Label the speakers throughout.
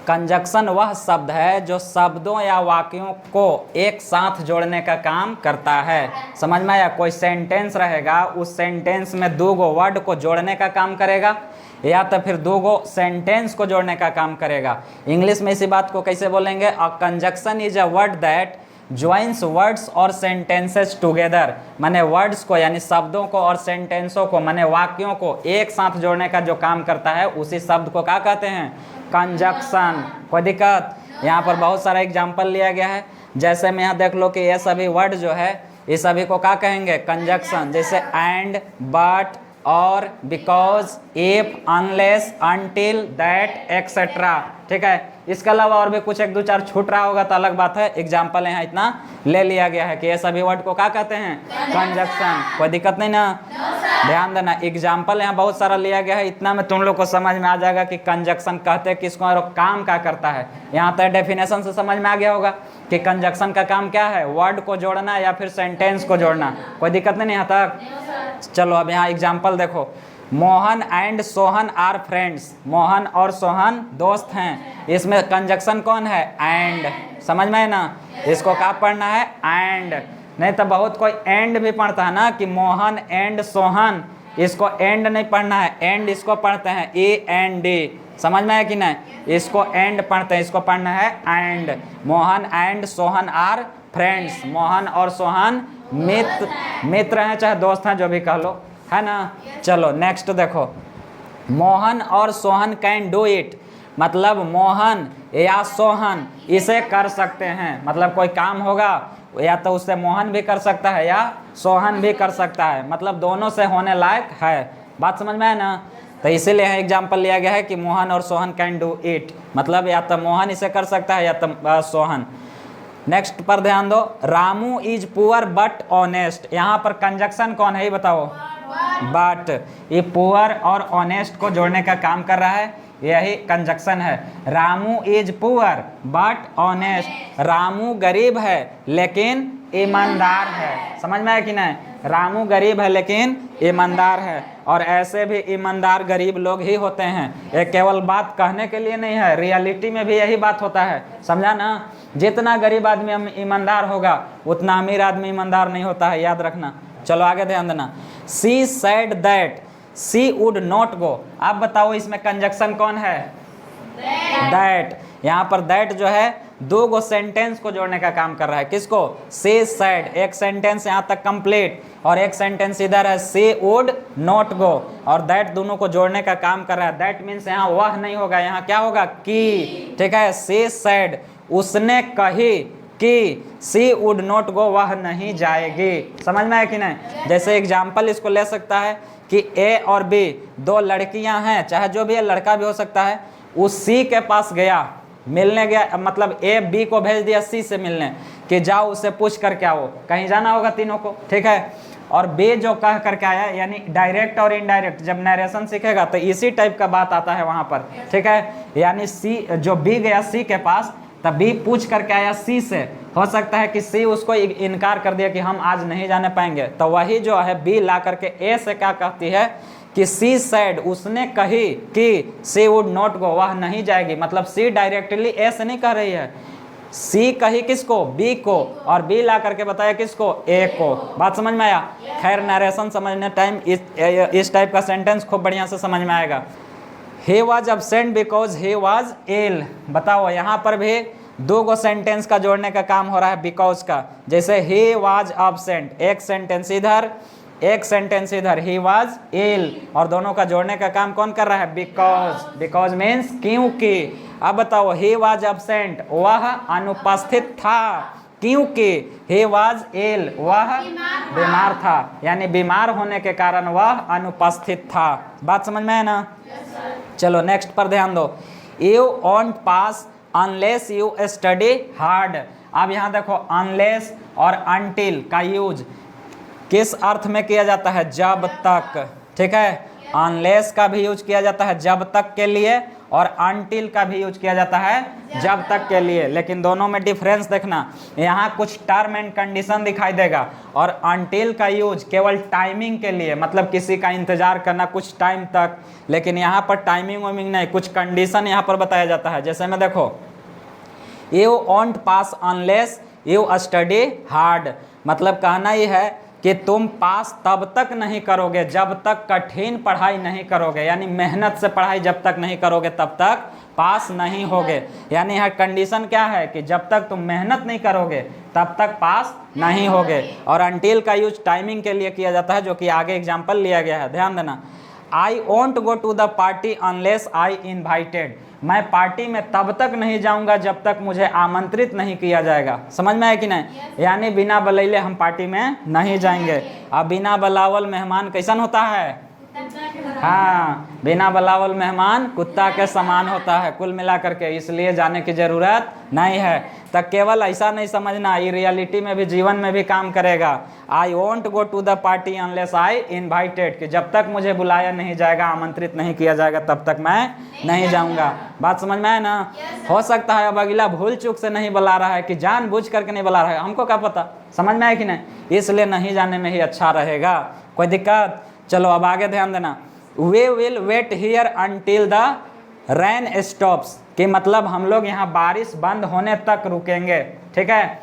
Speaker 1: Conjunction वह शब्द है जो शब्दों या वाक्यों को एक साथ जोड़ने का काम करता है। समझ में आया? कोई सेंटेंस रहेगा, उस सेंटेंस में दो गो वर्ड को जोड़ने का काम करेगा या तो फिर दो गो सेंटेंस को जोड़ने का काम करेगा। इंग्लिश में इसी बात को कैसे बोलेंगे? A conjunction is a word that joins words और सेंटेंसेस टुगेदर। माने वर्ड्स को यानी शब्दों को और सेंटेंसों को माने वाक्यों को एक साथ जोड़ने का जो काम करता है उसी शब्द को क्या कहते हैं? कंजक्शन। कोई दिक्कत? यहाँ पर बहुत सारा एग्जाम्पल लिया गया है। जैसे में यहाँ देख लो कि ये सभी वर्ड जो है ये सभी को क्या कहेंगे? कंजक्शन। जैसे एंड, बट, और, because, if, unless, until, that, etcetera. ठीक है, इसके अलावा और भी कुछ एक दो चार छूट रहा होगा तो अलग बात है। एग्जाम्पल यहाँ इतना ले लिया गया है कि ये सभी वर्ड को क्या कहते हैं? कंजक्शन। कोई दिक्कत नहीं ना? ध्यान देना, एग्जाम्पल यहाँ बहुत सारा लिया गया है, इतना में तुम लोग को समझ में आ जाएगा कि कंजक्शन कहते हैं किसको और काम क्या करता है। यहाँ तक डेफिनेशन से समझ में आ गया होगा कि कंजक्शन का काम क्या है? वर्ड को जोड़ना या फिर सेंटेंस को जोड़ना। कोई दिक्कत नहीं यहाँ तक? चलो अब यहाँ एग्जाम्पल देखो। Mohan and Sohan are friends. Mohan और सोहन दोस्त हैं। इसमें कंजक्शन कौन है? एंड। समझ में है ना? इसको क्या पढ़ना है? एंड। नहीं तो बहुत कोई एंड भी पढ़ता है ना कि मोहन एंड सोहन, इसको एंड नहीं पढ़ना है, एंड इसको पढ़ते हैं END। समझ में है कि नहीं? इसको एंड पढ़ते हैं, इसको पढ़ना है and. Mohan and Sohan are friends. Mohan और सोहन मित्र हैं, चाहे दोस्त हैं, जो भी कह लो, है ना? चलो नेक्स्ट देखो। मोहन और सोहन कैन डू इट। मतलब मोहन या सोहन इसे कर सकते हैं। मतलब कोई काम होगा या तो उससे मोहन भी कर सकता है या सोहन भी कर सकता है। मतलब दोनों से होने लायक है। बात समझ में है ना? तो इसीलिए एग्जाम्पल लिया गया है कि मोहन और सोहन कैन डू इट। मतलब या तो मोहन इसे कर सकता है या तो सोहन। नेक्स्ट पर ध्यान दो। Ramu is poor but honest. यहाँ पर कंजक्शन कौन है ये बताओ? बट। ये पुअर और ऑनेस्ट को जोड़ने का काम कर रहा है, यही कंजक्शन है। Ramu is poor but honest. Ramu गरीब है लेकिन ईमानदार है। समझ में है कि नहीं? रामू गरीब है लेकिन ईमानदार है। और ऐसे भी ईमानदार गरीब लोग ही होते हैं। ये केवल बात कहने के लिए नहीं है, रियलिटी में भी यही बात होता है। समझा ना? जितना गरीब आदमी ईमानदार होगा उतना अमीर आदमी ईमानदार नहीं होता है, याद रखना। चलो आगे ध्यान देना। She said that she would not go. आप बताओ इसमें कंजक्शन कौन है? दैट। यहाँ पर दैट जो है दो गो सेंटेंस को जोड़ने का काम कर रहा है। किसको? She said. एक सेंटेंस यहाँ तक कंप्लीट और एक सेंटेंस इधर है सी वुड नॉट गो, और दैट दोनों को जोड़ने का काम कर रहा है। दैट मीन्स यहाँ वह नहीं होगा, यहाँ क्या होगा? की। ठीक है, सी सेड उसने कही कि सी वुड नॉट गो वह नहीं जाएगी। समझ में है कि नहीं? जैसे एग्जाम्पल इसको ले सकता है कि ए और बी दो लड़कियां हैं, चाहे जो भी है, लड़का भी हो सकता है। उस सी के पास गया, मिलने गया, मतलब ए बी को भेज दिया सी से मिलने कि जाओ उससे पूछ करके आओ, कहीं जाना होगा तीनों को। ठीक है, और बी जो कह करके आया, यानी डायरेक्ट और इनडायरेक्ट जब नरेशन सीखेगा तो इसी टाइप का बात आता है वहां पर। ठीक है, यानी सी जो बी गया सी के पास, तब बी पूछ करके आया सी से। हो सकता है कि सी उसको इनकार कर दिया कि हम आज नहीं जाने पाएंगे, तो वही जो है बी ला करके ए से क्या कहती है कि सी सेड उसने कही कि सी वुड नॉट गो वह नहीं जाएगी। मतलब सी डायरेक्टली ए से नहीं कह रही है, सी कही किसको? बी को, और बी ला करके बताया किसको? ए को। बात समझ में आया? खैर नरेशन समझने टाइम इस टाइप का सेंटेंस खूब बढ़िया से समझ में आएगा। He was absent because he was ill। बताओ यहाँ पर भी दो गो सेंटेंस का जोड़ने का काम हो रहा है बिकॉज का। जैसे he was absent, एक सेंटेंस इधर एक सेंटेंस इधर, he was ill, और दोनों का जोड़ने का काम कौन कर रहा है? बिकॉज। बिकॉज मीन्स क्योंकि। अब बताओ he was absent वह अनुपस्थित था, क्योंकि he was ill वह बीमार था, यानी बीमार होने के कारण वह अनुपस्थित था। बात समझ में है ना? चलो नेक्स्ट पर ध्यान दो। You want pass unless you study hard. अब यहाँ देखो अनलेस और अनटिल का यूज किस अर्थ में किया जाता है? जब तक। ठीक है, अनलेस का भी यूज किया जाता है जब तक के लिए, और अनटिल का भी यूज किया जाता है जब तक के लिए, लेकिन दोनों में डिफरेंस देखना। यहाँ कुछ टर्म एंड कंडीशन दिखाई देगा और अनटिल का यूज केवल टाइमिंग के लिए, मतलब किसी का इंतजार करना कुछ टाइम तक, लेकिन यहाँ पर टाइमिंग वाइमिंग नहीं, कुछ कंडीशन यहाँ पर बताया जाता है। जैसे में देखो, you want pass unless you study hard, मतलब कहना ही है कि तुम पास तब तक नहीं करोगे जब तक कठिन पढ़ाई नहीं करोगे, यानी मेहनत से पढ़ाई जब तक नहीं करोगे तब तक पास नहीं होगे। यानी यह कंडीशन क्या है कि जब तक तुम मेहनत नहीं करोगे तब तक पास नहीं होगे। और अनटिल का यूज टाइमिंग के लिए किया जाता है, जो कि आगे एग्जाम्पल लिया गया है, ध्यान देना। I won't go to the party unless I invited, मैं पार्टी में तब तक नहीं जाऊंगा जब तक मुझे आमंत्रित नहीं किया जाएगा। समझ में आया कि नहीं? यानी बिना बुलाइले हम पार्टी में नहीं जाएंगे। अब बिना बुलावल मेहमान कैसन होता है? हाँ, बिना बुलावल मेहमान कुत्ता के समान होता है कुल मिला करके, इसलिए जाने की जरूरत नहीं है। तो केवल ऐसा नहीं समझना, ये रियलिटी में भी, जीवन में भी काम करेगा। I won't go to the party unless I invited, कि जब तक मुझे बुलाया नहीं जाएगा, आमंत्रित नहीं किया जाएगा, तब तक मैं नहीं जाऊंगा। बात समझ में आए ना? हो सकता है अब अगला भूल चूक से नहीं बुला रहा है कि जानबूझ करके नहीं बुला रहा है, हमको क्या पता। समझ में आए कि नहीं? इसलिए नहीं जाने में ही अच्छा रहेगा। कोई दिक्कत? चलो अब आगे ध्यान देना। We will wait here until the rain stops, कि मतलब हम लोग यहाँ बारिश बंद होने तक रुकेंगे। ठीक है,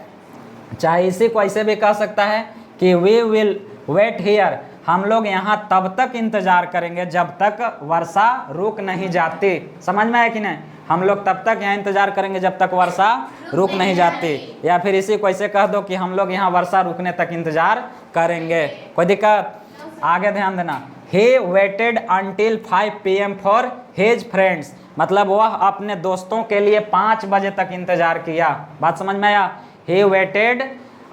Speaker 1: चाहे इसी को ऐसे भी कह सकता है कि वी विल वेट हियर, हम लोग यहाँ तब तक इंतजार करेंगे जब तक वर्षा रुक नहीं जाती। समझ में आया कि नहीं? हम लोग तब तक यहाँ इंतजार करेंगे जब तक वर्षा रुक नहीं जाती। या फिर इसी को ऐसे कह दो कि हम लोग यहाँ वर्षा रुकने तक इंतजार करेंगे। कोई दिक्कत? आगे ध्यान देना। He waited until 5 PM for his friends, मतलब वह अपने दोस्तों के लिए 5 बजे तक इंतजार किया। बात समझ में आया? He waited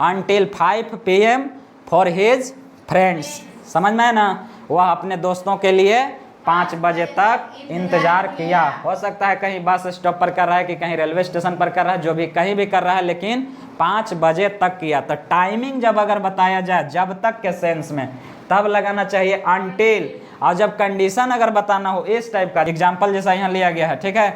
Speaker 1: until 5 PM for his friends, समझ में आया ना? वह अपने दोस्तों के लिए 5 बजे तक इंतजार किया। हो सकता है कहीं बस स्टॉप पर कर रहा है कि कहीं रेलवे स्टेशन पर कर रहा है, जो भी कहीं भी कर रहा है, लेकिन 5 बजे तक किया। तो टाइमिंग जब अगर बताया जाए जब तक के सेंस में, तब लगाना चाहिए अनटिल। और जब कंडीशन अगर बताना हो इस टाइप का एग्जाम्पल जैसा यहाँ लिया गया है, ठीक है,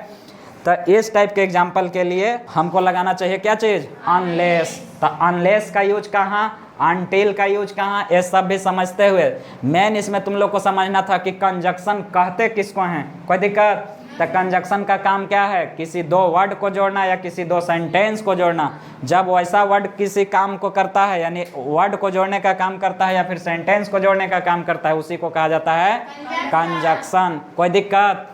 Speaker 1: तो इस टाइप के एग्जाम्पल के लिए हमको लगाना चाहिए क्या चीज़? अनलेस। तो अनलेस का यूज कहाँ, अनटिल का यूज कहाँ, ये सब भी समझते हुए मेन इसमें तुम लोग को समझना था कि कंजक्शन कहते किसको हैं। कोई दिक्कत? तो कंजक्शन का काम क्या है? किसी दो वर्ड को जोड़ना या किसी दो सेंटेंस को जोड़ना। जब वैसा वर्ड किसी काम को करता है, यानी वर्ड को जोड़ने का काम करता है या फिर सेंटेंस को जोड़ने का काम करता है, उसी को कहा जाता है कंजक्शन। कोई दिक्कत?